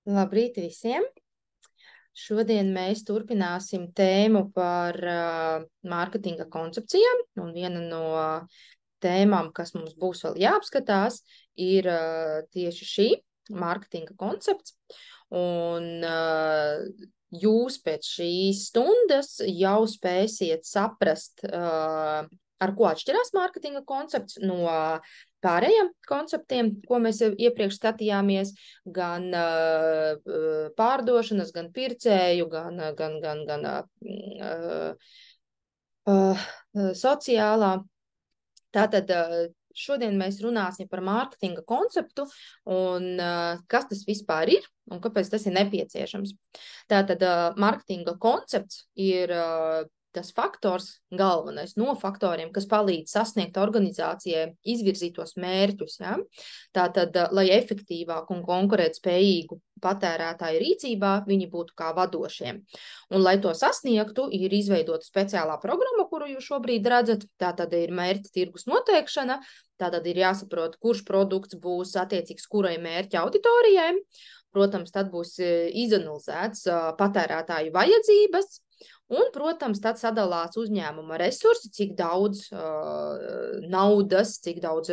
Labrīt visiem! Šodien mēs turpināsim tēmu par mārketinga koncepcijām, un viena no tēmām, kas mums būs vēl jāapskatās, ir tieši šī mārketinga koncepts. Un jūs pēc šīs stundas jau spēsiet saprast, ar ko atšķirās mārketinga koncepts no pārējiem konceptiem, ko mēs iepriekš skatījāmies, gan pārdošanas, gan pircēju, gan sociālā. Tātad šodien mēs runāsim par mārketinga konceptu un kas tas vispār ir un kāpēc tas ir nepieciešams. Tātad mārketinga koncepts ir tas faktors, galvenais no faktoriem, kas palīdz sasniegt organizācijai izvirzītos mērķus. Ja? Tātad, lai efektīvāku un konkurētspējīgu patērētāju rīcībā viņi būtu kā vadošiem. Un, lai to sasniegtu, ir izveidota speciālā programma, kuru jūs šobrīd redzat. Tātad ir mērķa tirgus noteikšana, tātad ir jāsaprot, kurš produkts būs attiecīgs kurai mērķa auditorijai. Protams, tad būs izanalizēts patērētāju vajadzības, un, protams, tad sadalās uzņēmuma resursi, cik daudz naudas, cik daudz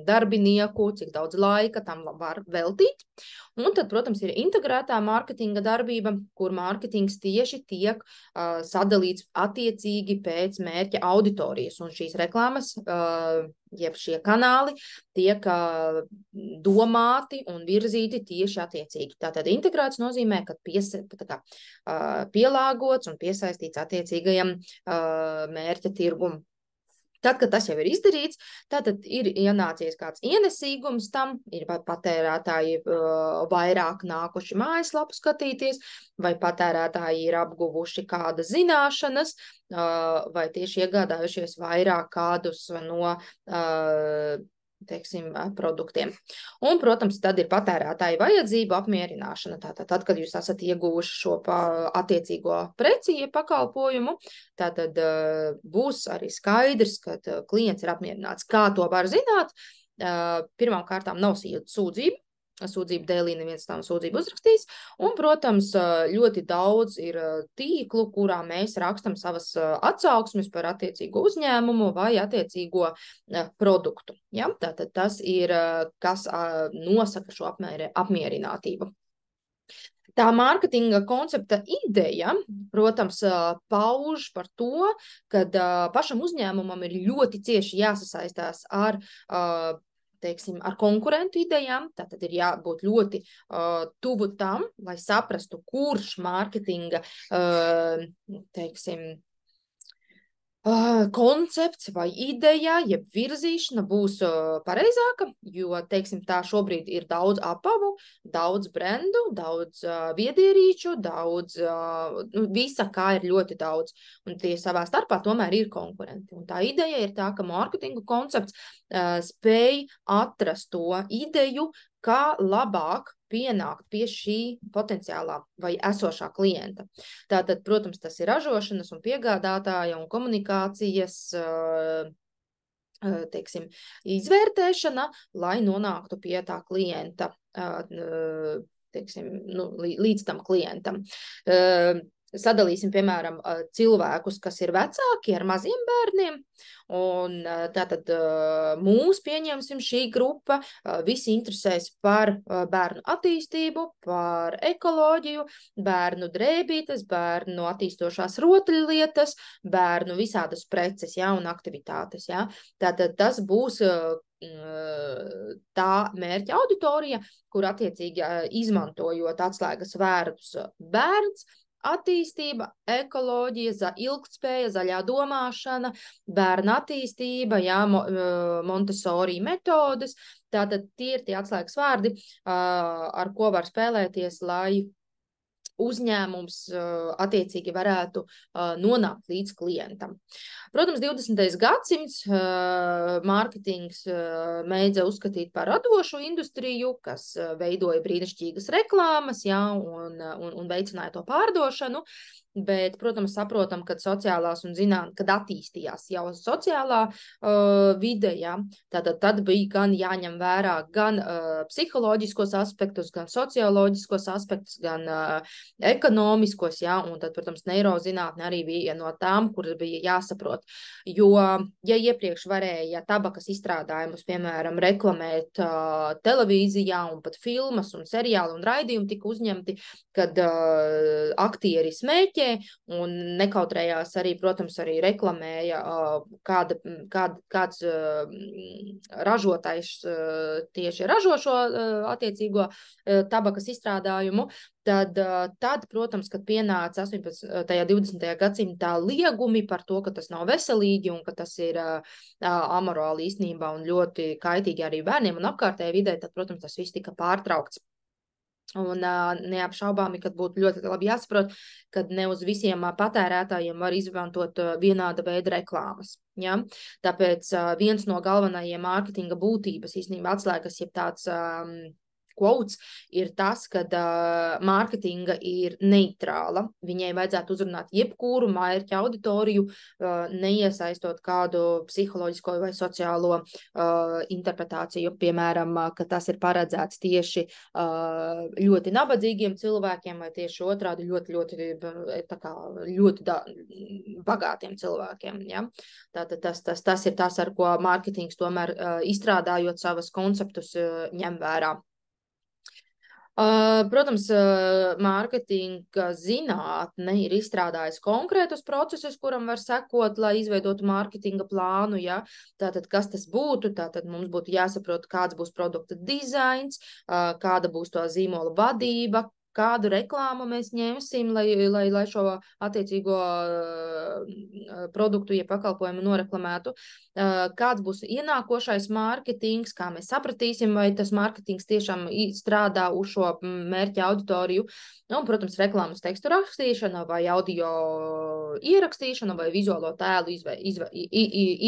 darbinieku, cik daudz laika tam var veltīt. Un tad, protams, ir integrētā mārketinga darbība, kur mārketings tieši tiek sadalīts attiecīgi pēc mērķa auditorijas. Un šīs reklāmas, jeb šie kanāli, tiek domāti un virzīti tieši attiecīgi. Tātad integrēts nozīmē, ka pielāgots un piesaistīts attiecīgajam mērķa tirgum. Tad, kad tas jau ir izdarīts, tad ir ienācies kāds ienesīgums tam, ir patērētāji vairāk nākuši mājaslapu skatīties, vai patērētāji ir apguvuši kādas zināšanas, vai tieši iegādājušies vairāk kādus no teiksim, produktiem. Un, protams, tad ir patērētāja vajadzību apmierināšana. Tātad, tad, kad jūs esat ieguvuši šo attiecīgo preci, pakalpojumu, tātad būs arī skaidrs, ka klients ir apmierināts. Kā to var zināt? Pirmām kārtām nav sūdzība. Sūdzību dēlī neviens tam sūdzību uzrakstīs. Un, protams, ļoti daudz ir tīklu, kurā mēs rakstam savas atsauksmes par attiecīgo uzņēmumu vai attiecīgo produktu. Ja? Tātad tas ir, kas nosaka šo apmierinātību. Tā mārketinga koncepta ideja, protams, pauž par to, ka pašam uzņēmumam ir ļoti cieši jāsasaistās ar teiksim, ar konkurentu idejām, tātad ir jābūt ļoti tuvu tam, lai saprastu, kurš mārketinga, teiksim, koncepts vai ideja, jeb virzīšana būs pareizāka, jo, teiksim, tā šobrīd ir daudz apavu, daudz brendu, daudz viedierīču, daudz, visa kā ir ļoti daudz, un tie savā starpā tomēr ir konkurenti. Un tā ideja ir tā, ka mārketinga koncepts spēj atrast to ideju, kā labāk pienākt pie šī potenciālā vai esošā klienta. Tātad, protams, tas ir ražošanas un piegādātāja un komunikācijas, teiksim, izvērtēšana, lai nonāktu pie tā klienta, teiksim, līdz tam klientam. Sadalīsim, piemēram, cilvēkus, kas ir vecāki ar maziem bērniem, un tātad mūs pieņemsim šī grupa, visi interesēs par bērnu attīstību, par ekoloģiju, bērnu drēbītes, bērnu attīstošās rotaļlietas, bērnu visādas preces, ja, un aktivitātes, ja. Tātad tas būs tā mērķa auditorija, kur attiecīgi izmantojot atslēgas vārdus bērns, attīstība, ekoloģija, ilgtspēja, zaļā domāšana, bērna attīstība, jā, Montessori metodes. Tātad tie ir tie atslēgas vārdi, ar ko var spēlēties, lai uzņēmums attiecīgi varētu nonākt līdz klientam. Protams, 20. gadsimts mārketings mēdza uzskatīt par radošu industriju, kas veidoja brīnišķīgas reklāmas, ja, un veicināja to pārdošanu. bet, protams, saprotam, kad sociālās un zinām, kad attīstījās jau sociālā vide, ja, tad bija gan jāņem vērā gan psiholoģiskos aspektus, gan socioloģiskos aspektus, gan ekonomiskos, ja, un tad, protams, neirozinātne arī bija no tām, kur bija jāsaprot, jo, ja iepriekš varēja tabakas izstrādājumus, piemēram, reklamēt televīzijā un pat filmas un seriāli un raidījumi tika uzņemti, kad aktieri smēķē un nekautrējās arī, protams, arī reklamēja kāds ražotājs tieši ražo šo attiecīgo tabakas izstrādājumu, tad, protams, kad pienāca 18. 20. gadsimtā liegumi par to, ka tas nav veselīgi un ka tas ir amorāli īstenībā un ļoti kaitīgi arī bērniem un apkārtējai vidē, tad, protams, tas viss tika pārtraukts. Un neapšaubāmi, kad būtu ļoti labi jāsaprot, ka ne uz visiem patērētājiem var izmantot vienāda veida reklāmas. Ja? Tāpēc viens no galvenajiem mārketinga būtības, īstenībā atslēgas, jeb tāds quotes, ir tas, ka mārketinga ir neitrāla. Viņai vajadzētu uzrunāt jebkuru mērķa auditoriju, neiesaistot kādu psiholoģisko vai sociālo interpretāciju, piemēram, ka tas ir paredzēts tieši ļoti nabadzīgiem cilvēkiem vai tieši otrādi ļoti bagātiem cilvēkiem. Ja? Tātad tas ir tas, ar ko mārketings tomēr izstrādājot savas konceptus ņem vērā. Protams, mārketinga zinātne ir izstrādājusi konkrētus procesus, kuram var sekot, lai izveidotu mārketinga plānu. Ja? Tātad, kas tas būtu? Tātad mums būtu jāsaprot, kāds būs produkta dizains, kāda būs to zīmola vadība, kādu reklāmu mēs ņemsim, lai šo attiecīgo produktu, ja pakalpojumu noreklamētu, kāds būs ienākošais mārketings, kā mēs sapratīsim, vai tas mārketings tiešām strādā uz šo mērķa auditoriju, un, protams, reklāmas tekstu rakstīšana, vai audio ierakstīšana, vai vizuālo tēlu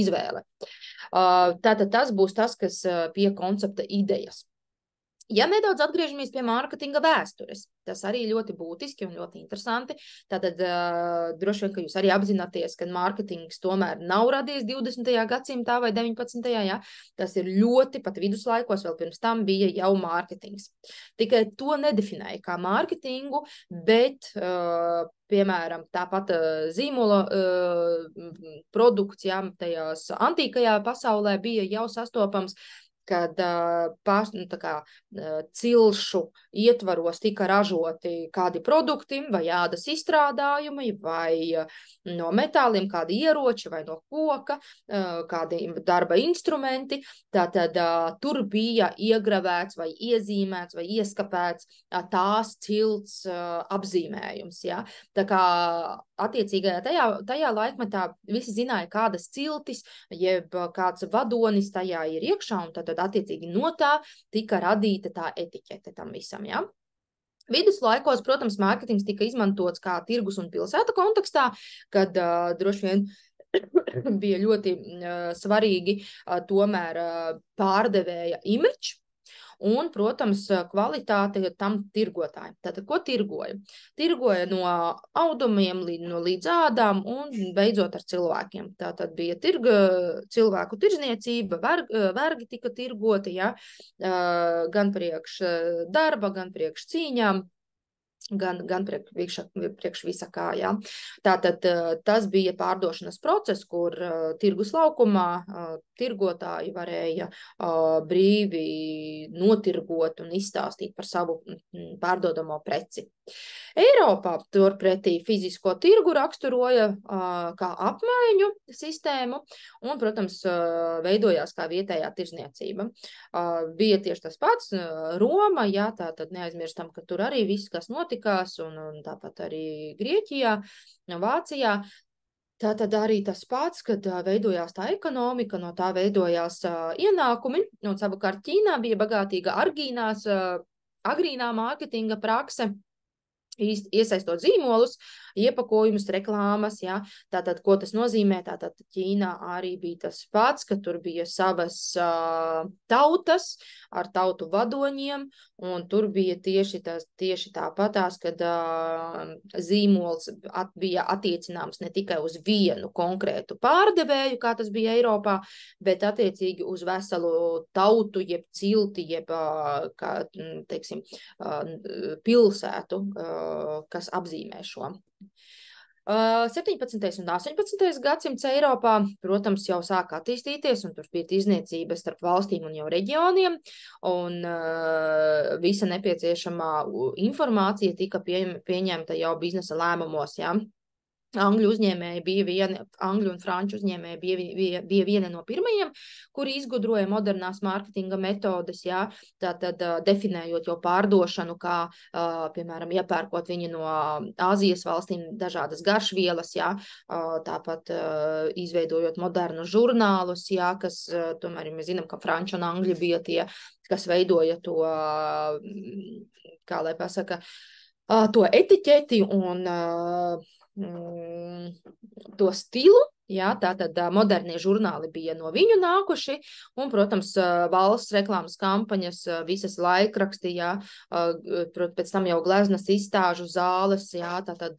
izvēle. Tātad tas būs tas, kas pie koncepta idejas. Ja nedaudz atgriežamies pie mārketinga vēstures, tas arī ļoti būtiski un ļoti interesanti. Tātad droši vien, ka jūs arī apzināties, ka mārketings tomēr nav radies 20. gadsimtā vai 19. Ja? Tas ir ļoti pat viduslaikos, vēl pirms tam bija jau mārketings. Tikai to nedefinēja kā mārketingu, bet piemēram, tāpat zīmola produkts, ja, tajās antīkajā pasaulē bija jau sastopams, kad cilšu ietvaros tika ražoti kādi produkti vai ādas izstrādājumi, vai no metāliem kādi ieroči, vai no koka, kādi darba instrumenti. Tātad tur bija iegravēts vai iezīmēts vai ieskapēts tās cilts apzīmējums. Ja? Tā kā attiecīgajā tajā laikmetā visi zināja, kādas ciltis, jeb kāds vadonis tajā ir iekšā, un tad attiecīgi no tā tika radīta tā etiķete tam visam. Ja? Viduslaikos, protams, mārketings tika izmantots kā tirgus un pilsēta kontekstā, kad droši vien bija ļoti svarīgi tomēr pārdevēja imidžs. Un, protams, kvalitāte tam tirgotājiem. Tātad, ko tirgoja? Tirgoja no audumiem līdz ādām un beidzot ar cilvēkiem. Tātad bija cilvēku tirzniecība, vergi tika tirgoti, ja? Gan priekš darba, gan priekš cīņām. Gan priekš visa kā, jā. Tātad tas bija pārdošanas process, kur tirgus laukumā tirgotāji varēja brīvi notirgot un izstāstīt par savu pārdodamo preci. Eiropā turpretī fizisko tirgu raksturoja kā apmaiņu sistēmu un, protams, veidojās kā vietējā tirzniecība. Bija tieši tas pats Roma, jā, tātad neaizmirstam, ka tur arī viss, kas notikās, un tāpat arī Grieķijā, Vācijā. Tātad arī tas pats, kad veidojās tā ekonomika, no tā veidojās ienākumi, un savukārt Ķīnā bija bagātīga agrīnā mārketinga prakse, iesaistot zīmolus, iepakojumus, reklāmas, ja, tātad, ko tas nozīmē, tātad Ķīnā arī bija tas pats, ka tur bija savas tautas ar tautu vadoņiem, un tur bija tieši tāpatās, kad zīmols bija attiecināms ne tikai uz vienu konkrētu pārdevēju, kā tas bija Eiropā, bet attiecīgi uz veselu tautu, jeb cilti, jeb, kā, teiksim, pilsētu, kas apzīmē šo. 17. un 18. gadsimts Eiropā, protams, jau sāka attīstīties, un tur bija tirzniecība starp valstīm un jau reģioniem, un visa nepieciešamā informācija tika pieņemta jau biznesa lēmumos, ja. Angļu un franču uzņēmēji bija viena no pirmajiem, kuri izgudroja modernās mārketinga metodes, jā, tātad definējot jau pārdošanu, kā, piemēram, iepērkot viņi no Āzijas valstīm dažādas garšvielas, jā, tāpat izveidojot modernu žurnālus, jā, kas, tomēr mēs zinām, ka franču un angļi bija tie, kas veidoja to, kā lai pasaka, to etiķeti un to stilu, jā, tātad modernie žurnāli bija no viņu nākuši, un, protams, valsts reklāmas kampaņas, visas laikraksti, jā, pēc tam jau gleznas izstāžu zāles, jā, tātad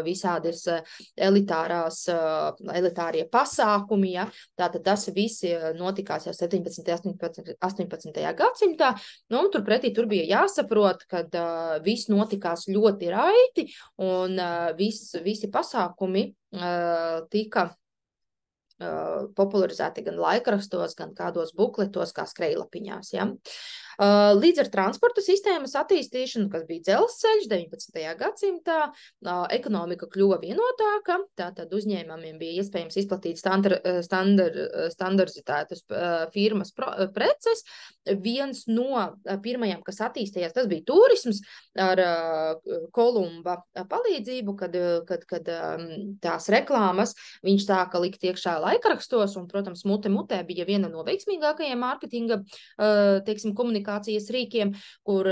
visādas elitārie pasākumi, jā, tātad tas visi notikās jau 17. 18. gadsimtā, nu, un turpretī tur bija jāsaprot, kad viss notikās ļoti raiti, un visi pasākumi tika popularizēti gan laikrakstos, gan kādos bukletos, kā skrejlapiņās, ja. Līdz ar transporta sistēmas attīstīšanu, kas bija dzelzceļš 19. gadsimtā, ekonomika kļuva vienotāka, tātad uzņēmumiem bija iespējams izplatīt standardizētas firmas preces. Viens no pirmajiem, kas attīstījās, tas bija turisms ar Kolumba palīdzību, kad tās reklāmas viņš sāka likt iekšā laikrakstos, un, protams, mutē bija viena no veiksmīgākajiem mārketinga, teiksim, komunikācijas rīkiem, kur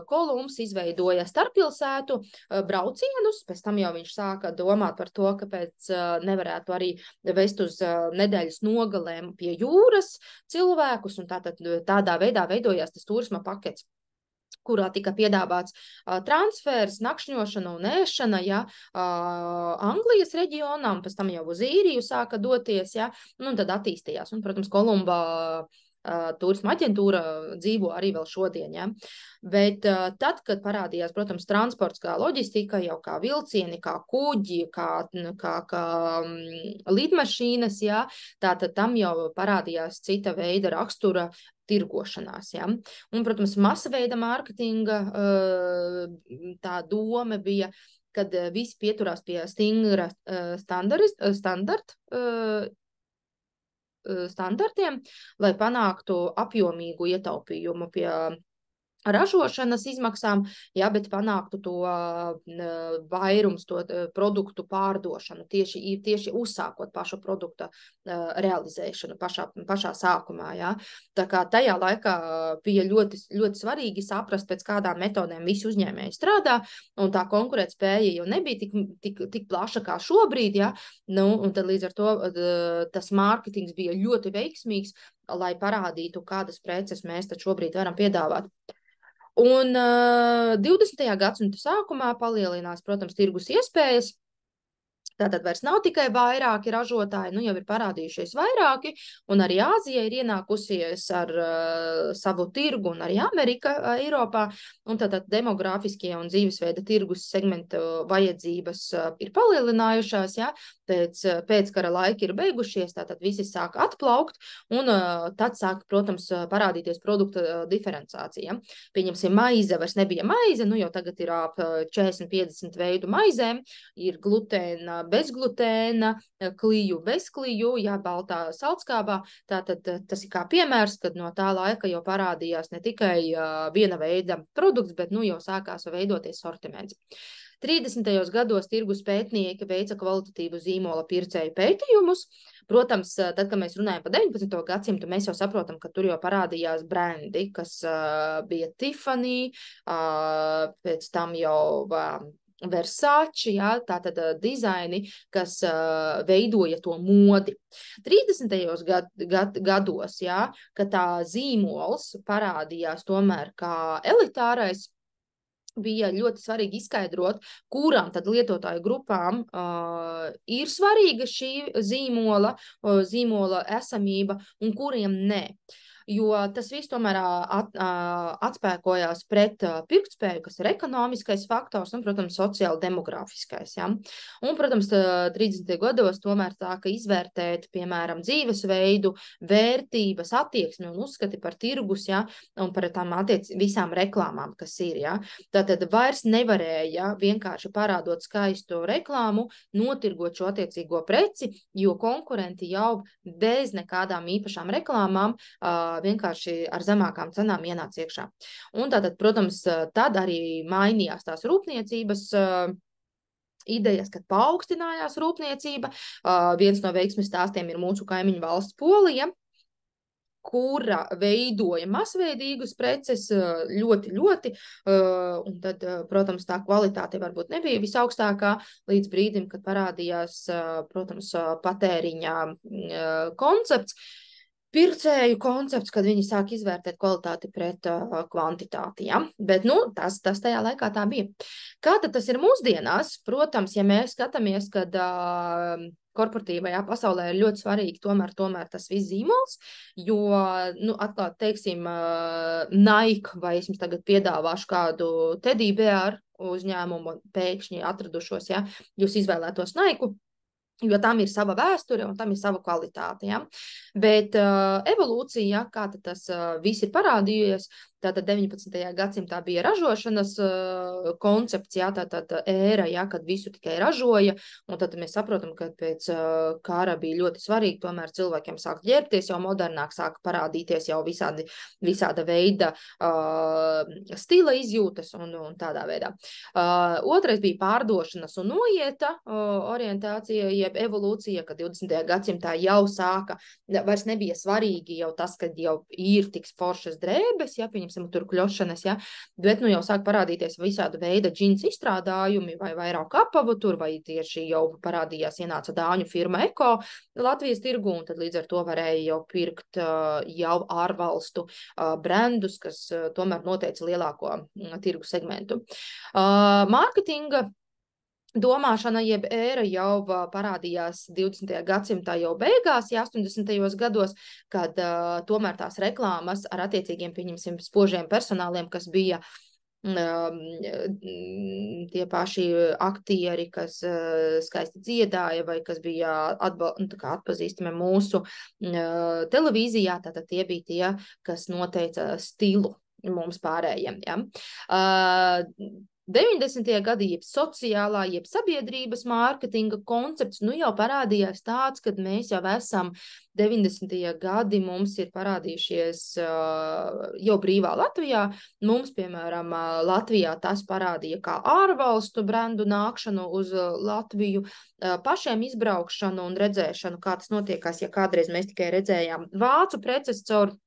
Kolumbs izveidoja starppilsētu braucienus, pēc tam jau viņš sāka domāt par to, kāpēc nevarētu arī vest uz nedēļas nogalēm pie jūras cilvēkus, un tādā veidā veidojās tas turisma pakets, kurā tika piedāvāts transfers, nakšņošana un ēšana, ja, Anglijas reģionā, un pēc tam jau uz Īriju sāka doties, ja, un tad attīstījās. Un, protams, Kolumba turisma aģentūra dzīvo arī vēl šodien, ja. Bet tad, kad parādījās, protams, transports kā loģistika, jau kā vilcieni, kā kuģi, kā lidmašīnas, ja, tātad tam jau parādījās cita veida rakstura tirgošanās, ja. Un, protams, masaveida mārketinga tā doma bija, kad visi pieturās pie stingra standartiem, lai panāktu apjomīgu ietaupījumu pie ražošanas izmaksām, jā, bet panāktu to vairums, to produktu pārdošanu, tieši uzsākot pašu produkta realizēšanu pašā sākumā, jā. Tā kā tajā laikā bija ļoti, ļoti svarīgi saprast, pēc kādām metodēm visi uzņēmēji strādā, un tā konkurētspēja jau nebija tik plaša kā šobrīd, jā, nu, un tad līdz ar to tas mārketings bija ļoti veiksmīgs, lai parādītu, kādas preces mēs tad šobrīd varam piedāvāt. Un 20. gadsimta sākumā palielinās, protams, tirgus iespējas. Tātad vairs nav tikai vairāki ražotāji, nu jau ir parādījušies vairāki, un arī Āzija ir ienākusies ar savu tirgu, un arī Amerika Eiropā, un tātad demogrāfiskie un dzīvesveida tirgus segmentu vajadzības ir palielinājušās, ja, pēc kara laiki ir beigušies, tātad visi sāk atplaukt, un tad sāk, protams, parādīties produkta diferenciācija. Pieņemsim, maize vairs nebija maize, nu jau tagad ir ap 40-50 veidu maizēm, ir glutēna, bezglutēna, kliju, bezkliju, jā, baltā saltskābā. Tātad tas ir kā piemērs, kad no tā laika jau parādījās ne tikai viena veida produkts, bet nu jau sākās veidoties sortiments. 30. gados tirgus pētnieki veica kvalitatīvu zīmola pircēju pētījumus, Protams, tad, kad mēs runājam par 19. gadsimtu, mēs jau saprotam, ka tur jau parādījās brendi, kas bija Tiffany, pēc tam jau Versace, jā, tātad dizaini, kas veidoja to modi. 30. gados, jā, kad tā zīmols parādījās tomēr kā elitārais, bija ļoti svarīgi izskaidrot, kurām tad lietotāju grupām ir svarīga šī zīmola esamība un kuriem ne. Jo tas viss tomēr atspēkojās pret pirktspēju, kas ir ekonomiskais faktors un, protams, sociāli-demografiskais. Ja? Un, protams, 30. gados tomēr sāka izvērtēt, piemēram, dzīvesveidu, vērtības, attieksmi un uzskati par tirgus, ja? Un par tām visām reklāmām, kas ir. Ja? Tātad vairs nevarēja vienkārši parādot skaistu reklāmu, notirgot šo attiecīgo preci, jo konkurenti jau bez nekādām īpašām reklāmām vienkārši ar zemākām cenām ienāca iekšā. Un tātad, protams, tad arī mainījās tās rūpniecības idejas, kad paaugstinājās rūpniecība. Viens no veiksmes stāstiem ir mūsu kaimiņu valsts Polija, kura veidoja masveidīgus preces ļoti, un tad, protams, tā kvalitāte varbūt nebija visaugstākā līdz brīdim, kad parādījās, protams, patēriņa koncepts, pircēju koncepts, kad viņi sāk izvērtēt kvalitāti pret kvantitāti. Ja? Bet, tas tajā laikā tā bija. Kā tad tas ir mūsdienās? Protams, ja mēs skatāmies, kad korporatīvajā pasaulē ir ļoti svarīgi tomēr tas viss zīmols, jo, atklāt, teiksim, Nike, vai es jums tagad piedāvāšu kādu Teddy Bear uzņēmumu pēkšņi atradušos, ja, jūs izvēlētos Nike, jo tam ir sava vēsture un tam ir sava kvalitāte. Ja? Bet evolūcija, kā tas viss ir parādījies, tātad 19. gadsimtā bija ražošanas koncepts, ja? Tātad ēra, ja? Kad visu tikai ražoja, un tad mēs saprotam, ka pēc kara bija ļoti svarīgi, tomēr cilvēkiem sāk ģērbties, jau modernāk sāk parādīties jau visāda veida stila izjūtas un tādā veidā. Otrais bija pārdošanas un noieta orientācija, jeb evolūcija, kad 20. gadsimtā jau sāka, vairs nebija svarīgi jau tas, kad jau ir tik foršas drēbes, ja, pieņemsim, tur kļošanas, ja, bet jau sāk parādīties visāda veida džins izstrādājumi vai vairāk apavu tur, vai tieši jau parādījās, ienāca dāņu firma Eko Latvijas tirgu, un tad līdz ar to varēja jau pirkt jau ārvalstu brandus, kas tomēr noteica lielāko tirgu segmentu. Mārketinga domāšana jeb ēra jau parādījās 20. gadsimtā jau beigās, 80. gados, kad tomēr tās reklāmas ar attiecīgiem, pieņemsim, spožiem personāliem, kas bija tie paši aktieri, kas skaisti dziedāja vai kas bija atpazīstami mūsu televīzijā, tātad tie bija tie, kas noteica stilu mums pārējiem. Ja? 90. gadi, jeb sociālā, jeb sabiedrības mārketinga koncepts, jau parādījās tāds, kad mēs jau esam 90. gadi, mums ir parādījušies jau brīvā Latvijā. Mums, piemēram, Latvijā tas parādīja kā ārvalstu brendu nākšanu uz Latviju, pašiem izbraukšanu un redzēšanu, kā tas notiekās, ja kādreiz mēs tikai redzējām vācu preces caur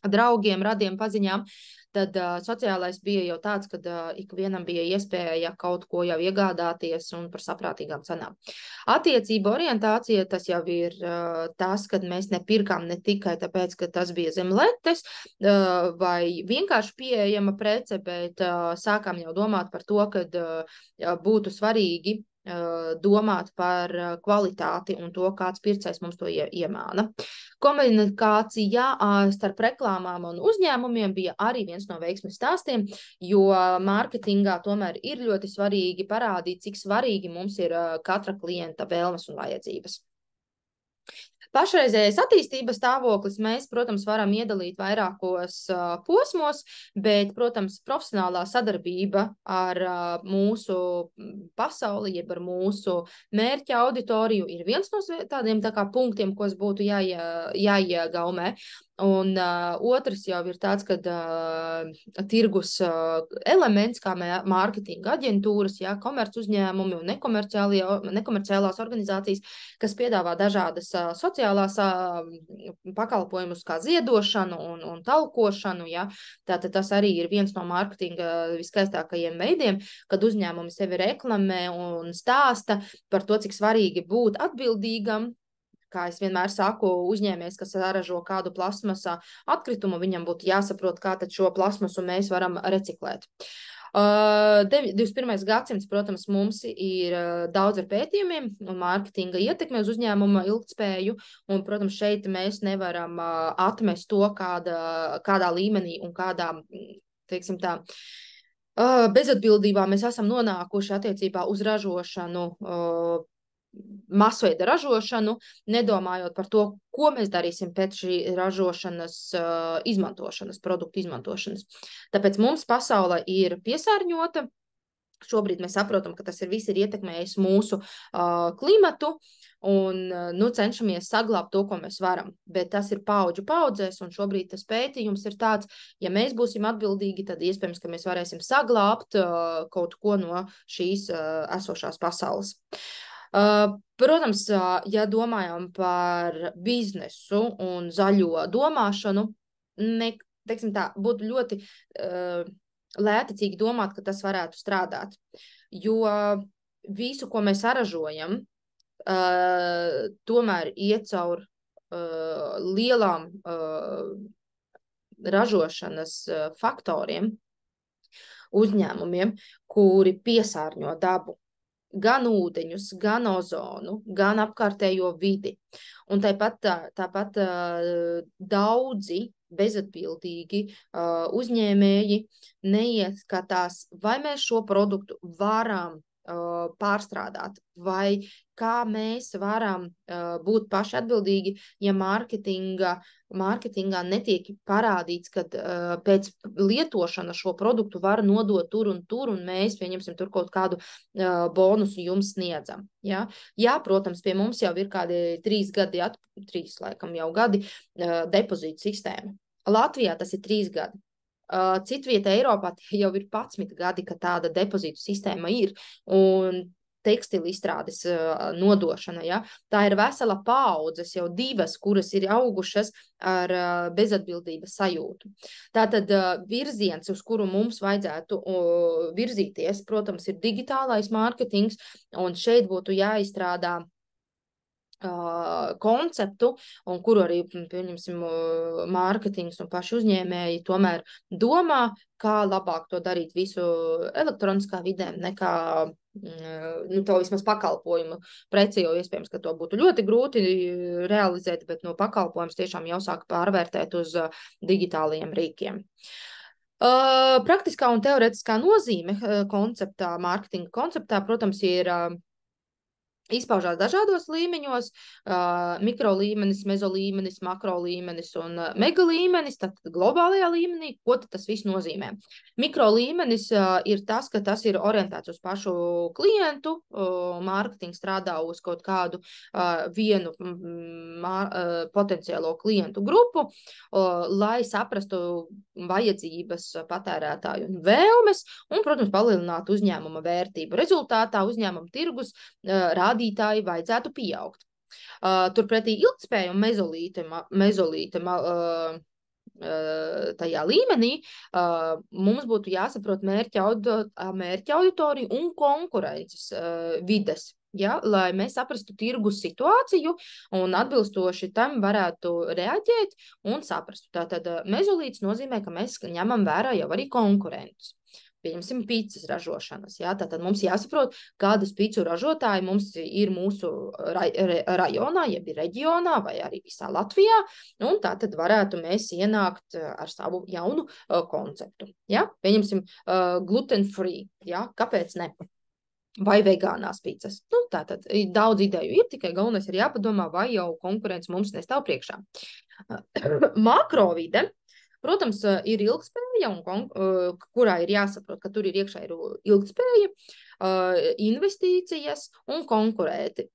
draugiem, radiem, paziņām. Tad sociālais bija jau tāds, kad ikvienam bija iespēja kaut ko jau iegādāties un par saprātīgām cenām. Attiecība orientācija, tas jau ir tas, kad mēs nepirkām ne tikai tāpēc, ka tas bija zem letes vai vienkārši pieejama prece, bet sākām jau domāt par to, kad būtu svarīgi domāt par kvalitāti un to, kāds pircējs mums to iemāna. Komunikācija starp reklāmām un uzņēmumiem bija arī viens no veiksmes stāstiem, jo mārketingā tomēr ir ļoti svarīgi parādīt, cik svarīgi mums ir katra klienta vēlmes un vajadzības. Pašreizējais attīstības stāvoklis mēs, protams, varam iedalīt vairākos posmos, bet, protams, profesionālā sadarbība ar mūsu pasauli, jeb ar mūsu mērķa auditoriju ir viens no tādiem punktiem, ko būtu jāiegaumē. un otrs jau ir tāds, ka tirgus elements, kā mārketinga aģentūras, jā, komerc uzņēmumi un nekomerciālās organizācijas, kas piedāvā dažādas sociālās pakalpojumus kā ziedošanu un talkošanu, jā. Tātad tas arī ir viens no mārketinga viskaistākajiem veidiem, kad uzņēmumi sevi reklamē un stāsta par to, cik svarīgi būt atbildīgam. Kā es vienmēr saku, uzņēmējs, kas saražo kādu plasmasa atkritumu, viņam būtu jāsaprot, kā tad šo plasmasu mēs varam reciklēt. 21. gadsimts, protams, mums ir daudz ar pētījumiem un mārketinga ietekme uz uzņēmuma ilgtspēju, un, protams, šeit mēs nevaram atmest to, kādā līmenī un kādā, teiksim tā, bezatbildībā mēs esam nonākuši attiecībā uz ražošanu, masveida ražošanu, nedomājot par to, ko mēs darīsim pēc šī ražošanas izmantošanas, produktu izmantošanas. Tāpēc mums pasaule ir piesārņota. Šobrīd mēs saprotam, ka tas viss ir ietekmējis mūsu klimatu un cenšamies saglābt to, ko mēs varam. Bet tas ir paudžu paudzēs, un šobrīd tas pētījums ir tāds, ja mēs būsim atbildīgi, tad iespējams, ka mēs varēsim saglābt kaut ko no šīs esošās pasaules. Protams, ja domājam par biznesu un zaļo domāšanu, teiksim tā, būtu ļoti lētecīgi domāt, ka tas varētu strādāt, jo visu, ko mēs saražojam, tomēr iet caur lielām ražošanas faktoriem, uzņēmumiem, kuri piesārņo dabu. Gan ūdeņus, gan ozonu, gan apkārtējo vidi. Un tāpat daudzi bezatbildīgi uzņēmēji neieskatās, vai mēs šo produktu varam pārstrādāt, vai kā mēs varam būt paši atbildīgi, ja mārketingā netiek parādīts, ka pēc lietošana šo produktu var nodot tur, un mēs, pieņemsim, tur kaut kādu bonusu jums sniedzam. Ja? Jā, protams, pie mums jau ir kādi 3 gadi, 3 laikam jau gadi depozītu sistēma. Latvijā tas ir 3 gadi. Citvieta Eiropā jau ir 11 gadi, ka tāda depozītu sistēma ir, un tekstilu izstrādes nodošana, ja? Tā ir vesela paaudzes, jau 2, kuras ir augušas ar bezatbildības sajūtu. Tātad virziens, uz kuru mums vajadzētu virzīties, protams, ir digitālais mārketings, un šeit būtu jāizstrādā konceptu, un kuru arī, pieņemsim, mārketings un paši uzņēmēji tomēr domā, kā labāk to darīt visu elektroniskā vidē, nekā to vismaz pakalpojumu preci, jo iespējams, ka to būtu ļoti grūti realizēt, bet no pakalpojums tiešām jau sāk pārvērtēt uz digitālajiem rīkiem. Praktiskā un teoretiskā nozīme konceptā, mārketinga konceptā, protams, ir izpaužās dažādos līmeņos, mikro līmenis, mezo līmenis, makro līmenis un mega līmenis, tad globālajā līmenī, ko tas viss nozīmē. Mikro līmenis ir tas, ka tas ir orientēts uz pašu klientu, mārketings strādā uz kaut kādu vienu potenciālo klientu grupu, lai saprastu vajadzības patērētāju un vēlmes, un, protams, palielinātu uzņēmuma vērtību. Rezultātā uzņēmuma tirgus rādītāji vajadzētu pieaugt. Turpretī ilgtspēja un mezolīte tajā līmenī mums būtu jāsaprot mērķa auditoriju un konkurences vides. Ja, lai mēs saprastu tirgus situāciju un atbilstoši tam varētu reaģēt un saprastu. Tātad mezolīts nozīmē, ka mēs ņemam vērā jau arī konkurentus. Pieņemsim pīcas ražošanas. Ja? Tātad mums jāsaprot, kādas pīcu ražotāji mums ir mūsu rajonā, jeb reģionā vai arī visā Latvijā, un tātad varētu mēs ienākt ar savu jaunu konceptu. Ja? Pieņemsim gluten-free. Ja? Kāpēc ne? Vai vegānās pīcas. Tātad daudz ideju ir, tikai galvenais ir jāpadomā, vai jau konkurence mums nestāv priekšā. Makrovide, protams, ir ilgtspēja, kurā ir jāsaprot, ka tur ir iekšā ir ilgtspēja, investīcijas un konkurenti,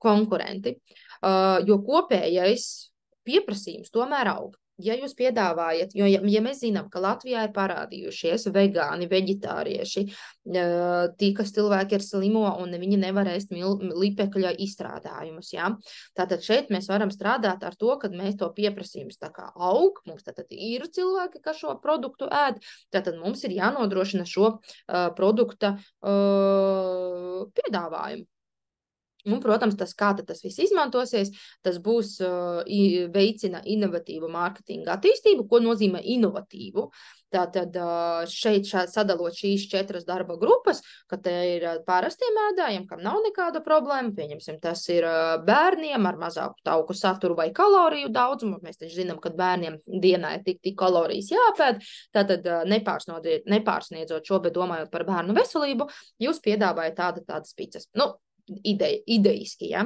jo kopējais pieprasījums tomēr aug. ja jūs piedāvājat, jo ja mēs zinām, ka Latvijā ir parādījušies vegāni, veģetārieši, tie, kas cilvēki ir slimo un viņi nevar ēst lipekļa izstrādājumus, ja? Tātad šeit mēs varam strādāt ar to, kad mēs to pieprasījums tā kā aug, mums tātad ir cilvēki, kas šo produktu ēd, tātad mums ir jānodrošina šo produkta piedāvājumu. Un, protams, kā tas viss izmantosies, tas būs veicina inovatīvu mārketinga attīstību. Ko nozīmē inovatīvu? Tātad šeit sadalot šīs 4 darba grupas, ka te ir parastiem ēdājiem, kam nav nekāda problēma, pieņemsim, tas ir bērniem ar mazāku tauku saturu vai kaloriju daudzumu. Mēs taču zinām, ka bērniem dienā ir tik kalorijas jāpēd, tātad nepārsniedzot šo, bet domājot par bērnu veselību, jūs piedāvājat tādas picas. Nu, idejiski, ja.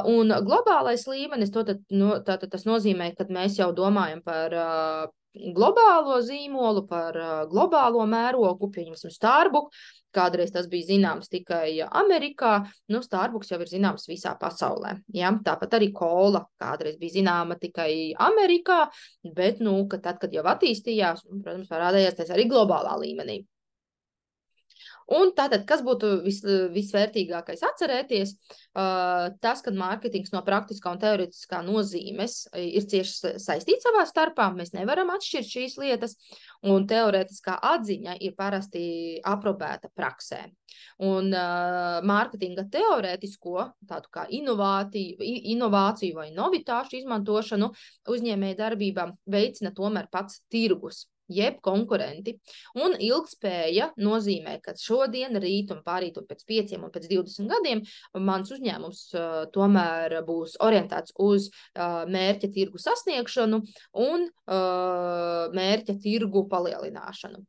Un globālais līmenis, tātad tas nozīmē, ka mēs jau domājam par globālo zīmolu, par globālo mērogu, pieņemsim Starbucks, kādreiz tas bija zināms tikai Amerikā, nu Starbucks jau ir zināms visā pasaulē, ja. Tāpat arī Cola kādreiz bija zināma tikai Amerikā, bet, nu, ka tad, kad jau attīstījās, protams, parādījās tas arī globālā līmenī. Un tātad, kas būtu visvērtīgākais atcerēties, tas, kad mārketings no praktiskā un teoretiskā nozīmes ir cieši saistīts savā starpā, mēs nevaram atšķirt šīs lietas, un teoretiskā atziņa ir parasti aprobēta praksē. Un mārketinga teorētisko, tādu kā inovāciju vai novitāšu izmantošanu uzņēmēju darbībām veicina tomēr pats tirgus, jeb konkurenti. Un ilgtspēja nozīmē, ka šodien, rīt un pārīt un pēc 5 un pēc 20 gadiem mans uzņēmums tomēr būs orientēts uz mērķa tirgu sasniegšanu un mērķa tirgu palielināšanu.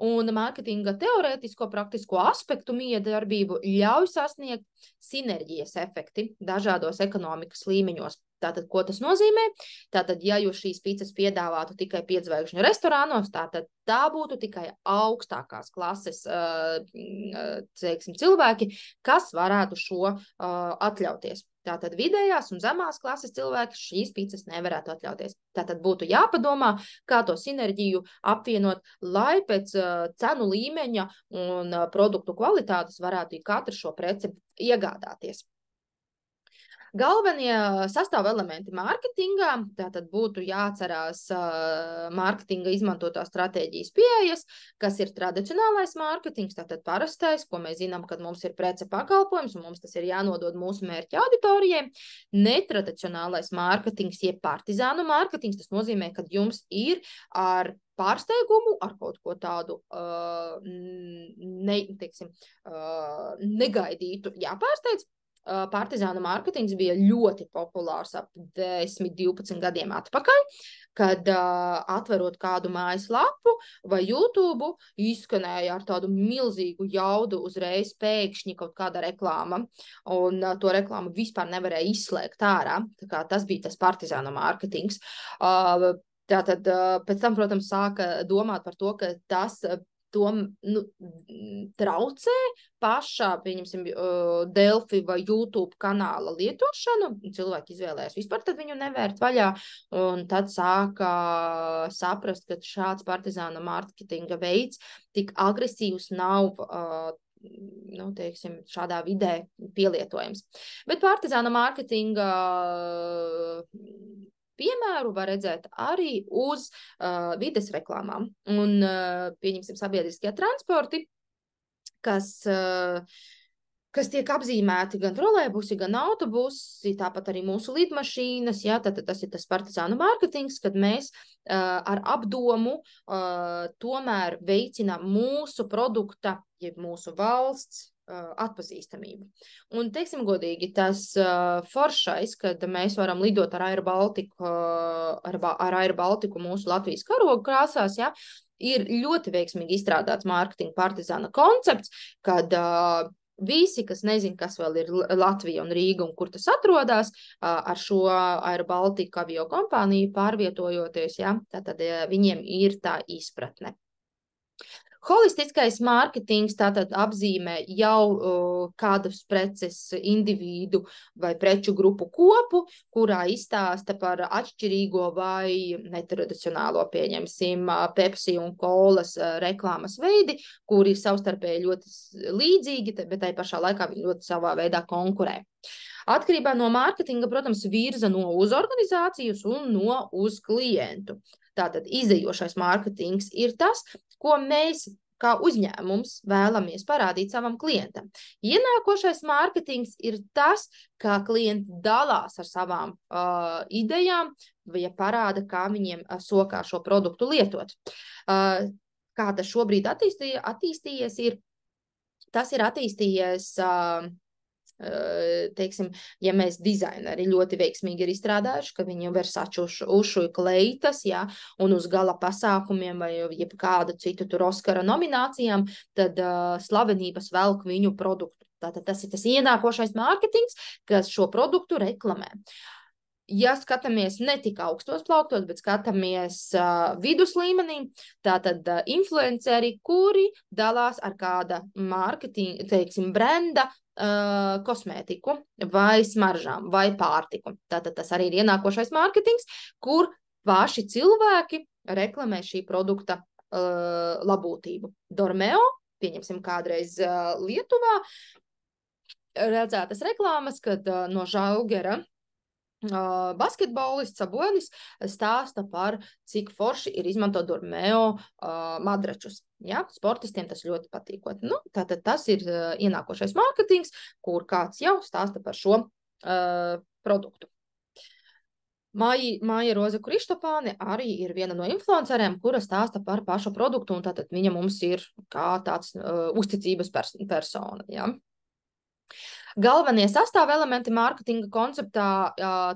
Un mārketinga teorētisko praktisko aspektu miedarbību ļauj sasniegt sinerģijas efekti dažādos ekonomikas līmeņos. Tātad, ko tas nozīmē? Tātad, ja jūs šīs picas piedāvātu tikai 5-zvaigžņu restorānos, tātad tā būtu tikai augstākās klases teiksim, cilvēki, kas varētu šo atļauties. Tātad vidējās un zemās klases cilvēki šīs picas nevarētu atļauties. Tātad būtu jāpadomā, kā to sinerģiju apvienot, lai pēc cenu līmeņa un produktu kvalitātes varētu katru šo preci iegādāties. Galvenie sastāv elementi mārketingā, tātad būtu jāatcerās mārketinga izmantotās stratēģijas pieejas, kas ir tradicionālais mārketings, tātad parastais, ko mēs zinām, kad mums ir prece pakalpojums, un mums tas ir jānodod mūsu mērķa auditorijai. Netradicionālais mārketings, jeb partizānu mārketings, tas nozīmē, ka jums ir ar pārsteigumu, ar kaut ko tādu negaidītu jāpārsteidz. Partizāna mārketings bija ļoti populārs ap 10-12 gadiem atpakaļ, kad atverot kādu mājaslapu vai YouTube izskanēja ar tādu milzīgu jaudu uzreiz pēkšņi kaut kāda reklāma, un to reklāmu vispār nevarēja izslēgt ārā, tā kā tas bija tas partizāna mārketings. Tātad pēc tam, protams, sāka domāt par to, ka tas traucē pašā, pieņemsim, Delfi vai YouTube kanāla lietošanu. Cilvēki izvēlējās vispār tad viņu nevērt vaļā, un tad sāka saprast, ka šāds partizāna mārketinga veids tik agresīvs nav teiksim, šādā vidē pielietojams. Bet partizāna mārketinga piemēru var redzēt arī uz vides reklāmām. Un, pieņemsim, sabiedriskie transporti, kas tiek apzīmēti gan trolejbusi, gan autobusi, tāpat arī mūsu lidmašīnas, jā, tad tas ir tas partizānu mārketings, kad mēs ar apdomu tomēr veicinām mūsu produkta, jeb mūsu valsts atpazīstamību. Un, teiksim godīgi, tas foršais, kad mēs varam lidot ar Air Baltiku mūsu Latvijas karogu krāsās, ja, ir ļoti veiksmīgi izstrādāts mārketinga partizāna koncepts, kad visi, kas nezin, kas vēl ir Latvija un Rīga un kur tas atrodas, ar šo Air Baltica avio kompāniju pārvietojoties, ja, tātad viņiem ir tā izpratne. Holistiskais mārketings tātad apzīmē jau kādus preces individu vai preču grupu kopu, kurā izstāsta par atšķirīgo vai netradicionālo, pieņemsim, Pepsi un Kolas reklāmas veidi, kuri ir savstarpēji ļoti līdzīgi, bet tai pašā laikā viņi ļoti savā veidā konkurē. Atkarībā no mārketinga, protams, virza no uz organizācijas un no uz klientu. Tātad izējošais mārketings ir tas, ko mēs kā uzņēmums vēlamies parādīt savam klientam. Ienākošais mārketings ir tas, kā klienti dalās ar savām idejām, vai parāda, kā viņiem sokā šo produktu lietot. Kā tas šobrīd attīstījies ir, tas ir attīstījies teiksim, ja mēs dizaineri ļoti veiksmīgi ir izstrādājuši, ka viņi Versace uzšuja kleitas, ja, un uz gala pasākumiem vai jebkādu citu tur Oskara nominācijām, tad slavenības velk viņu produktu. Tātad tas ir tas ienākošais mārketings, kas šo produktu reklamē. Ja skatāmies ne tik augstos plauktos, bet skatāmies vidus līmenī, tātad influenceri, kuri dalās ar kāda mārketinga, teiksim, brenda kosmētiku vai smaržām vai pārtiku. Tātad tas arī ir ienākošais mārketings, kur paši cilvēki reklamē šī produkta labūtību. Dormeo, pieņemsim kādreiz Lietuvā, redzētas reklāmas, kad no Žalgera basketbolists Sabonis stāsta par cik forši ir izmantot Dormeo madračus. Ja? Sportistiem tas ļoti patīkot. Nu, tātad tas ir ienākošais mārketings, kur kāds jau stāsta par šo produktu. Māja Roza Krištopāne arī ir viena no influenceriem, kura stāsta par pašu produktu, un tātad viņa mums ir kā tāds uzticības persona. Ja? Galvenie sastāvelementi mārketinga konceptā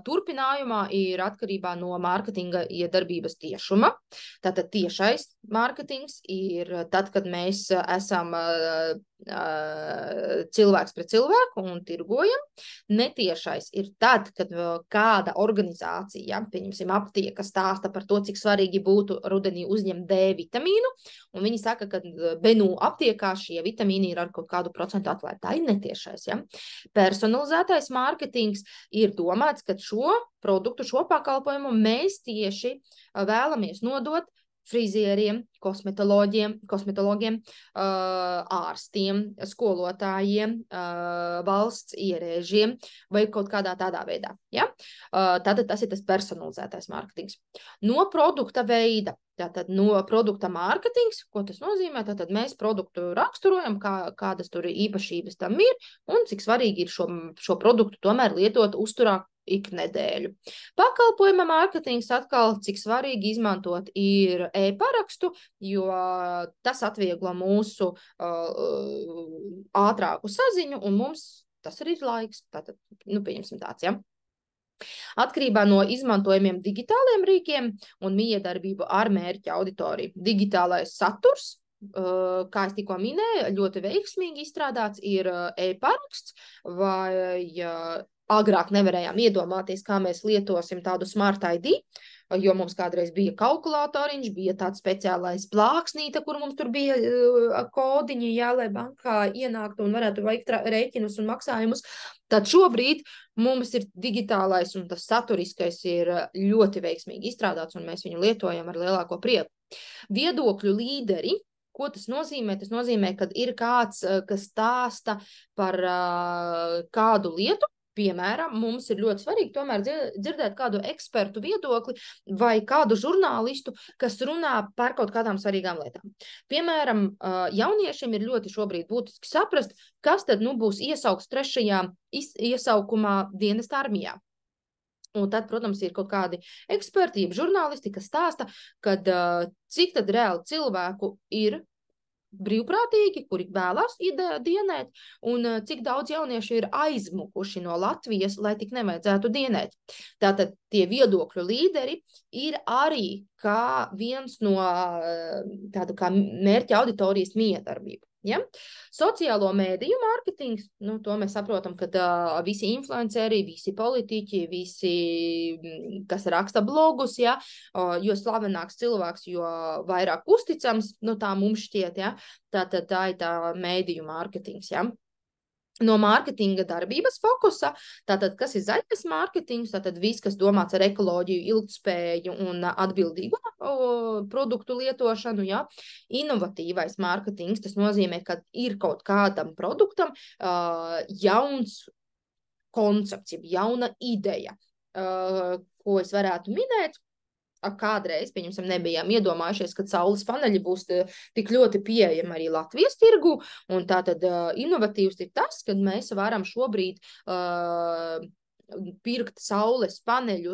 turpinājumā ir atkarībā no mārketinga iedarbības tiešuma. Tātad tiešais mārketings ir tad, kad mēs esam cilvēks pret cilvēku un tirgojam. Netiešais ir tad, kad kāda organizācija, pieņemsim, aptieka stāsta par to, cik svarīgi būtu rudenī uzņemt D vitamīnu, un viņi saka, ka Benu aptiekā šie vitamīni ir ar kaut kādu procentu atlaidi. Tā ir netiešais, ja? Personalizētais mārketings ir domāts, ka šo produktu, šo pakalpojumu mēs tieši vēlamies nodot frizieriem, kosmetologiem, ārstiem, skolotājiem, valsts ierēžiem vai kaut kādā tādā veidā. Ja? Tātad tas ir tas personalizētais mārketings. No produkta veida, tātad no produkta mārketings, ko tas nozīmē, tātad mēs produktu raksturojam, kādas tur īpašības tam ir un cik svarīgi ir šo produktu tomēr lietot uzturā ik nedēļu. Pakalpojuma mārketings atkal, cik svarīgi izmantot ir e-parakstu, jo tas atvieglo mūsu ātrāku saziņu, un mums tas arī ir laiks. Tātad, pieņemsim tāds, ja. Atkarībā no izmantojumiem digitāliem rīkiem un miedarbību ar mērķa auditoriju. Digitālais saturs, kā es tikko minēju, ļoti veiksmīgi izstrādāts ir e-paraksts vai agrāk nevarējām iedomāties, kā mēs lietosim tādu Smart ID, jo mums kādreiz bija kalkulatoriņš, bija tāds speciālais plāksnīte, kur mums tur bija kodiņi, jā, lai bankā ienāktu un varētu veikt rēķinus un maksājumus. Tad šobrīd mums ir digitālais un tas saturiskais ir ļoti veiksmīgi izstrādāts, un mēs viņu lietojam ar lielāko prieku. Viedokļu līderi. Ko tas nozīmē? Tas nozīmē, kad ir kāds, kas stāsta par kādu lietu. Piemēram, mums ir ļoti svarīgi tomēr dzirdēt kādu ekspertu viedokli vai kādu žurnālistu, kas runā par kaut kādām svarīgām lietām. Piemēram, jauniešiem ir ļoti šobrīd būtiski saprast, kas tad būs iesaukts 3. iesaukumā dienesta armijā. Un tad, protams, ir kaut kādi eksperti, žurnālisti, kas stāsta, kad cik tad reāli cilvēku ir brīvprātīgi, kuri vēlās dienēt, un cik daudz jauniešu ir aizmukuši no Latvijas, lai tik nevajadzētu dienēt. Tātad tie viedokļu līderi ir arī kā viens no tādu kā mērķa auditorijas miedarbību. Ja? Sociālo mēdīju mārketings, to mēs saprotam, ka visi influenceri, visi politiķi, visi, kas raksta blogus, ja? Jo slavenāks cilvēks, jo vairāk uzticams, tā mums šķiet, ja? Tā ir tā mēdīju mārketings, ja? No mārketinga darbības fokusa, tātad, kas ir zaļais mārketings, tātad viss, kas domāts ar ekoloģiju, ilgtspēju un atbildīgu produktu lietošanu, ja. Inovatīvais mārketings, tas nozīmē, ka ir kaut kādam produktam jauns koncepts, jauna ideja, ko es varētu minēt. Kādreiz, pieņemsim, nebijām iedomājušies, ka saules paneļi būs tik ļoti pieejami arī Latvijas tirgu, un tātad inovatīvs ir tas, kad mēs varam šobrīd pirkt saules paneļu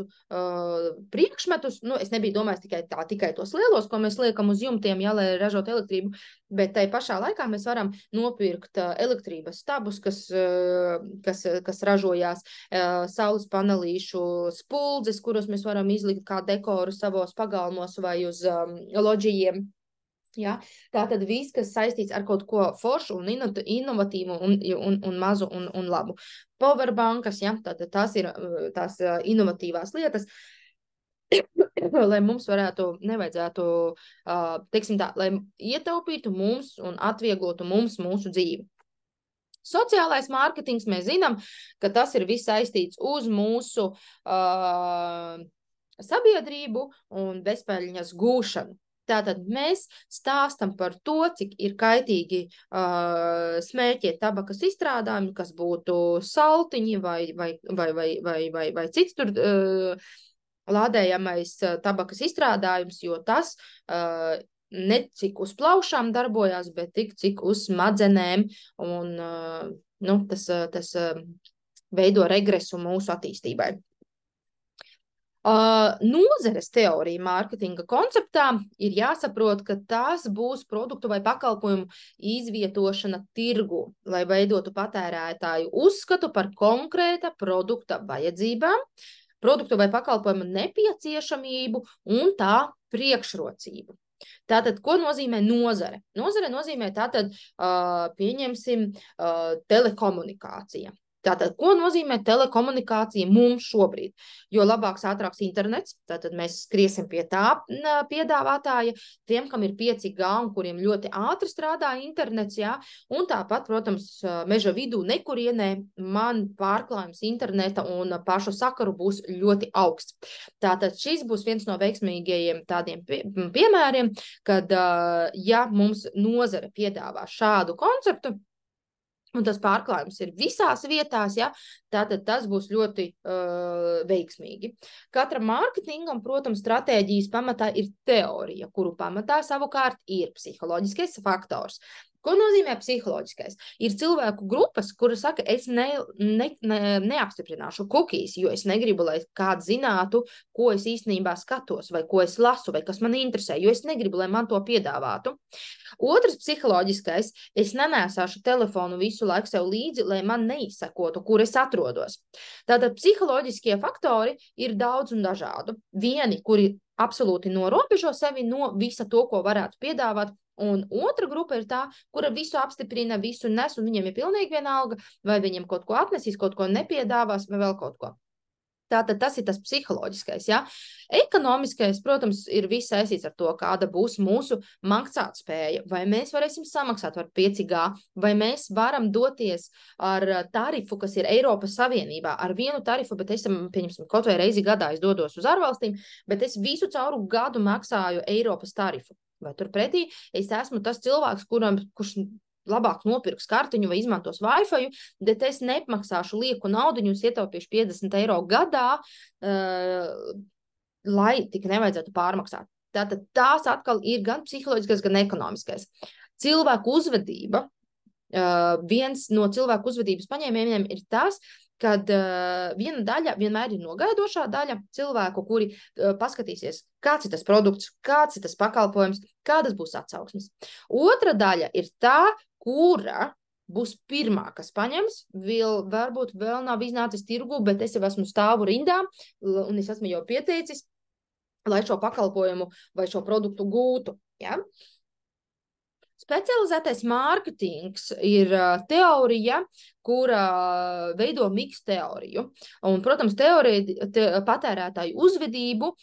priekšmetus. Es nebiju domājis tikai tos lielos, ko mēs liekam uz jumtiem, ja, lai ražot elektrību, bet tai pašā laikā mēs varam nopirkt elektrības stabus, kas ražojās saules panelīšu spuldzes, kuros mēs varam izlikt kā dekoru savos pagalmos vai uz loģijiem. Ja? Tātad viss, kas saistīts ar kaut ko foršu un inovatīvu un mazu un labu. Powerbankas, ja? Tātad tās ir tās inovatīvās lietas, lai mums nevajadzētu, teiksim tā, lai ietaupītu mums un atvieglotu mums mūsu dzīvi. Sociālais mārketings, mēs zinām, ka tas ir viss saistīts uz mūsu sabiedrību un bezpēļņas gūšanu. Tātad mēs stāstam par to, cik ir kaitīgi smēķie tabakas izstrādājumi, kas būtu saltiņi vai cits tur lādējamais tabakas izstrādājums, jo tas ne cik uz plaušām darbojās, bet cik uz smadzenēm, un tas veido regresu mūsu attīstībai. Nozares teorija mārketinga konceptā ir jāsaprot, ka tās būs produktu vai pakalpojumu izvietošana tirgu, lai veidotu patērētāju uzskatu par konkrēta produkta vajadzībām, produktu vai pakalpojumu nepieciešamību un tā priekšrocību. Tātad, ko nozīmē nozare? Nozare nozīmē tātad, pieņemsim, telekomunikācija. Tātad, ko nozīmē telekomunikācija mums šobrīd? Jo labāks, ātrāks internets, tātad mēs skriesim pie tā piedāvātāja, tiem, kam ir 5G un kuriem ļoti ātri strādā internets, jā, un tāpat, protams, meža vidū nekurienē man pārklājums interneta un pašu sakaru būs ļoti augsts. Tātad šis būs viens no veiksmīgajiem tādiem piemēriem, kad, ja mums nozare piedāvā šādu konceptu, un tas pārklājums ir visās vietās, ja, tātad tas būs ļoti veiksmīgi. Katram mārketingam, protams, stratēģijas pamatā ir teorija, kuru pamatā savukārt ir psiholoģiskais faktors. Ko nozīmē psiholoģiskais? Ir cilvēku grupas, kuri saka, es neapstiprināšu cookies, jo es negribu, lai kāds zinātu, ko es īstenībā skatos, vai ko es lasu, vai kas man interesē, jo es negribu, lai man to piedāvātu. Otrs psiholoģiskais, es nenēsāšu telefonu visu laiku sev līdzi, lai man neizsakotu, kur es atrodos. Tātad psiholoģiskie faktori ir daudz un dažādu. Vieni, kuri absolūti norobežo sevi no visa to, ko varētu piedāvāt, un otra grupa ir tā, kura visu apstiprina, visu nes, un viņiem ir pilnīgi vienalga, vai viņiem kaut ko atnesīs, kaut ko nepiedāvās, vai vēl kaut ko. Tātad tas ir tas psiholoģiskais, ja. Ekonomiskais, protams, ir viss saistīts ar to, kāda būs mūsu maksātspēja, vai mēs varēsim samaksāt ar 5G, vai mēs varam doties ar tarifu, kas ir Eiropas Savienībā, ar vienu tarifu, bet pieņemsim, kaut vai reizi gadā es dodos uz ārvalstīm, bet es visu cauru gadu maksāju Eiropas tarifu. Vai turpretī es esmu tas cilvēks, kurš labāk nopirks kartiņu vai izmantos Wi-Fi, bet es nemaksāšu lieku naudiņu, es ietaupīšu 50 eiro gadā, lai tik nevajadzētu pārmaksāt. Tātad tās atkal ir gan psiholoģiskais, gan ekonomiskais. Cilvēku uzvedība, viens no cilvēku uzvedības paņēmieniem ir tas, kad viena daļa vienmēr ir nogaidošā daļa cilvēku, kuri paskatīsies, kāds ir tas produkts, kāds ir tas pakalpojums, kādas būs atsauksmes. Otra daļa ir tā, kura būs pirmā, kas paņems, varbūt vēl nav iznācis tirgu, bet es jau esmu stāvu rindā, un es esmu jau pieteicis, lai šo pakalpojumu vai šo produktu gūtu. Ja? Specializētais mārketings ir teorija, kura veido miksu teoriju. Un, protams, teorija patērētāju uzvedību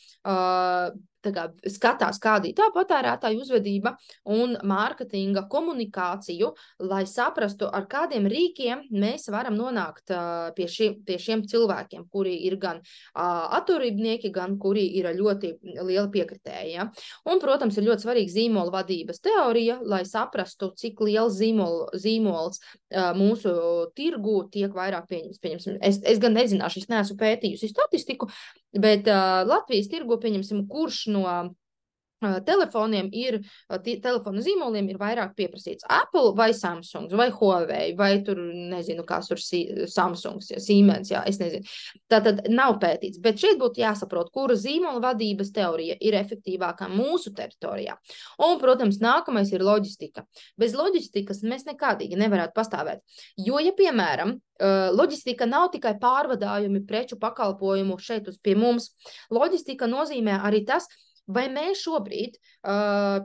skatās, kāda ir tā patērētāju uzvedība un mārketinga komunikāciju, lai saprastu, ar kādiem rīkiem mēs varam nonākt pie šiem cilvēkiem, kuri ir gan atturībnieki, gan kuri ir ļoti lieli piekritēji. Ja? Un, protams, ir ļoti svarīga zīmola vadības teorija, lai saprastu, cik liels zīmols mūsu tirgu tiek vairāk pieņemsim. Es gan nezināšu, es neesmu pētījusi statistiku, bet Latvijas tirgu pieņemsim, kurš no telefoniem telefonu zīmoliem ir vairāk pieprasīts Apple vai Samsung vai Huawei vai tur, nezinu, kāds tur Samsungs, Siemens, jā, es nezinu. Tātad nav pētīts, bet šeit būtu jāsaprot, kura zīmola vadības teorija ir efektīvākā mūsu teritorijā. Un, protams, nākamais ir loģistika. Bez loģistikas mēs nekādīgi nevarētu pastāvēt, jo, ja, piemēram, loģistika nav tikai pārvadājumi preču pakalpojumu šeit pie mums, loģistika nozīmē arī tas, vai mēs šobrīd,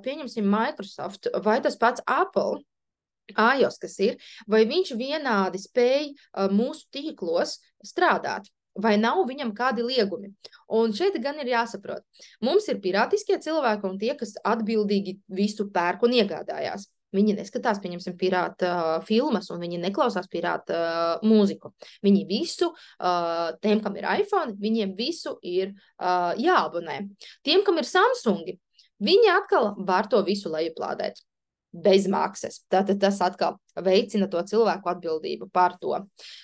pieņemsim Microsoft, vai tas pats Apple, iOS, kas ir, vai viņš vienādi spēj mūsu tīklos strādāt, vai nav viņam kādi liegumi. Un šeit gan ir jāsaprot. Mums ir pirātiskie cilvēki un tie, kas atbildīgi visu pērk un iegādājās. Viņi neskatās, pieņemsim, pirāta filmas, un viņi neklausās pirāta mūziku. Viņi visu, tiem, kam ir iPhone, viņiem visu ir jāabonē. Tiem, kam ir Samsungi, viņi atkal var to visu lejuplādēt bez maksas. Tātad tas atkal veicina to cilvēku atbildību par to.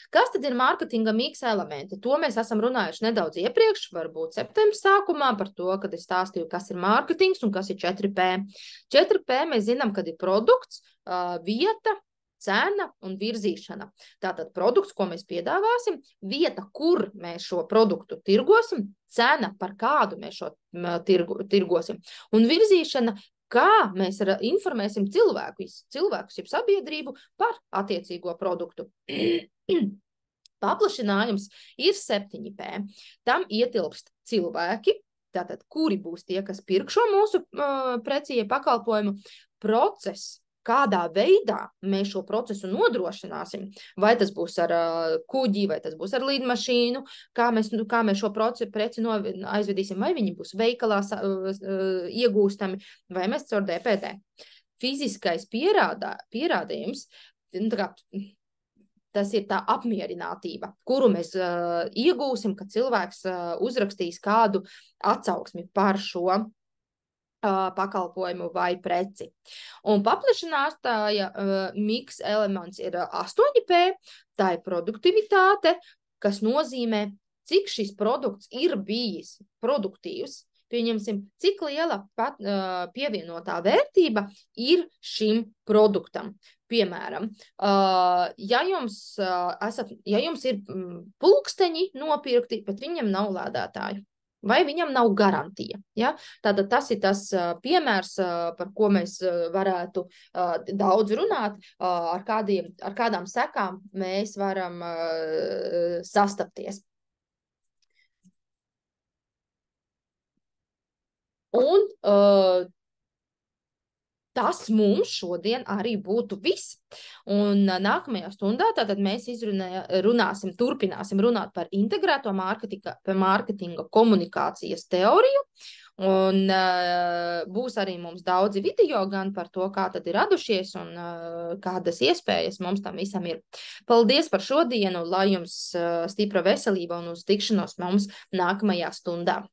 Kas tad ir mārketinga miksa elementi? To mēs esam runājuši nedaudz iepriekš, varbūt septembra sākumā par to, kad es stāstīju, kas ir mārketings un kas ir 4P. 4P mēs zinām, kad ir produkts, vieta, cena un virzīšana. Tātad produkts, ko mēs piedāvāsim, vieta, kur mēs šo produktu tirgosim, cena, par kādu mēs šo tirgosim, un virzīšana, kā mēs informēsim cilvēkus, jeb sabiedrību par attiecīgo produktu. Paplašinājums ir 7P. Tam ietilpst cilvēki, tātad kuri būs tie, kas pirk šo mūsu preci pakalpojumu, process, kādā veidā mēs šo procesu nodrošināsim, vai tas būs ar kuģi, vai tas būs ar lidmašīnu, kā mēs šo preci aizvedīsim, vai viņi būs veikalā iegūstami, vai mēs caur DPD. Fiziskais pierādījums, tas ir tā apmierinātība, kuru mēs iegūsim, kad cilvēks uzrakstīs kādu atsauksmi par šo pakalpojumu vai preci. Un paplašinātāja miks elements ir 8P, tā ir produktivitāte, kas nozīmē, cik šis produkts ir bijis produktīvs, pieņemsim, cik liela pievienotā vērtība ir šim produktam. Piemēram, ja jums ir pulksteņi nopirkti, bet viņam nav lādētāju, vai viņam nav garantija. Ja? Tātad tas ir tas piemērs, par ko mēs varētu daudz runāt, ar kādām sekām mēs varam sastapties. Un tas mums šodien arī būtu viss. Un nākamajā stundā tātad mēs turpināsim runāt par integrēto mārketinga komunikācijas teoriju. Un būs arī mums daudzi video gan par to, kā tad ir radušies un kādas iespējas mums tam visam ir. Paldies par šodienu, lai jums stipra veselība un uz tikšanos mums nākamajā stundā.